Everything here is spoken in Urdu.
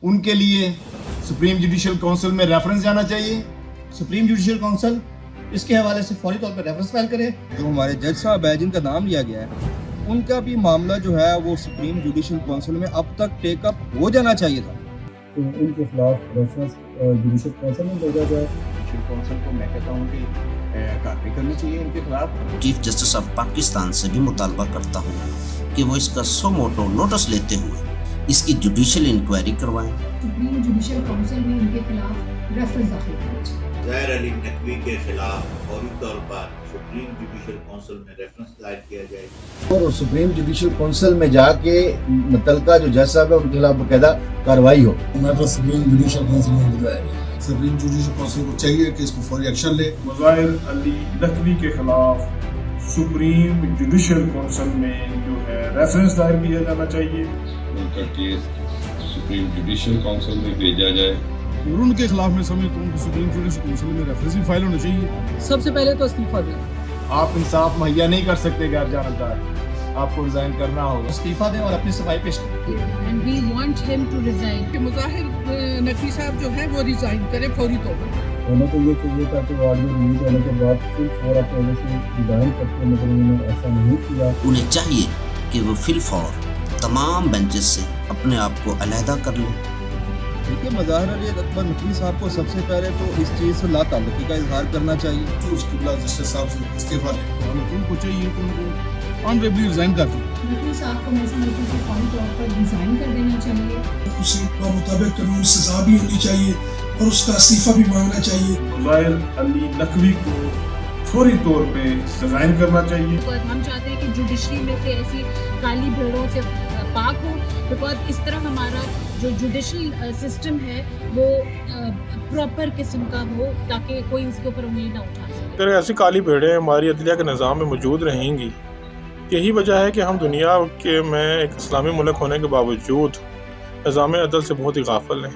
ان کے لیے سپریم جوڈیشل کونسل میں ریفرنس جانا چاہیے. سپریم جوڈیشل کونسل اس کے حوالے سے فوری طور پر ریفرنس فائل کرے. جو ہمارے جج صاحب ہیں جن کا نام لیا گیا ہے ان کا بھی معاملہ جو ہے وہ سپریم جوڈیشل کونسل میں اب تک ٹیک اپ ہو جانا چاہیے تھا. تو ان کے خلاف ریفرنس جوڈیشل کونسل میں بھیجا جائے. جوڈیشل کونسل کو میں کہتا ہوں کہ کارروائی کرنی چاہیے ان کے خلاف. چیف جسٹس آف پاکستان سے بھی مطالبہ کرتا ہوں کہ وہ اس کا سو موٹو نوٹس لیتے ہوئے اس کی جوڈیشل انکوائری کروائیں. سپریم جوڈیشل کونسل میں ان کے خلاف ریفرنس داخل کرنا چاہیے. ظاہر علی نقوی کے خلاف فوری طور پر سپریم جوڈیشل کونسل میں ریفرنس دائر کیا جائے. اور سپریم جوڈیشل کونسل میں جا کے متعلقہ جو جج صاحب ہے ان کے خلاف باقاعدہ کارروائی ہو. میٹر سپریم جوڈیشل کونسل میں بتایا گیا. سپریم جوڈیشل کونسل کو چاہیے کہ اس پر فوری ایکشن لے. ظاہر علی نقوی کے خلاف سپریم جوڈیشل کونسل میں جو ہے ریفرنس دائر کیا جانا چاہیے. ان کا کیس سپریم جوڈیشل کونسل میں بھیجا جائے. اور ان کے خلاف میں سمجھتا ہوں کہ سپریم جوڈیشل کونسل میں ریفرنس بھی فائل ہونا چاہیے. سب سے پہلے تو استعفیٰ دیں. آپ انصاف مہیا نہیں کر سکتے غیر جانبدار, آپ کو ریزائن کرنا ہوگا. استعفیٰ دیں اور اپنی صفائی پیش کریں. And we want him to resign. کہ مظاہر نقوی صاحب جو ہے وہ ریزائن کرے فوری طور پر. ہونا تو یہ چاہیے تھا کہ وہ آڈیو ریلیز ہونے کے بعد پھر فور اپنے وجہ سے ریزائن کرتے ہیں, مگر انہوں نے ایسا نہیں کیا. انہیں چاہیے کہ وہ فی الفور تمام بینچز سے اپنے آپ کو علیحدہ کر لیں. دیکھیے مظاہر علی اکبر نقوی صاحب کو سب سے پہلے تو اس چیز سے لا تعلقی کا اظہار کرنا چاہیے. تو اس کے بعد جسٹس صاحب سے استعفیٰ لے. ان کو چاہیے کہ ان کو آنریبلی ریزائن کر دیں. نقوی صاحب کو میں سمجھتی ہوں کہ فوری طور پر ریزائن کر دینا چاہیے. اسے بمطابق قانون سزا بھی ہونی چاہیے اور اس کا استعفیٰ بھی مانگنا چاہیے. ظاہر علی نقوی کو فوری طور پہ ریزائن کرنا چاہیے. ہم چاہتے ہیں کہ جوڈیشری میں سے ایسی کالی بھیڑوں سے پاک ہو, بیکاز اس طرح ہمارا جو جوڈیشل سسٹم ہے وہ پراپر قسم کا ہو تاکہ کوئی اس کے اوپر انگلی نہ اٹھا سکے. اگر ایسی کالی بھیڑیں ہماری عدلیہ کے نظام میں موجود رہیں گی, یہی وجہ ہے کہ ہم دنیا کے میں ایک اسلامی ملک ہونے کے باوجود نظام عدل سے بہت ہی غافل ہیں.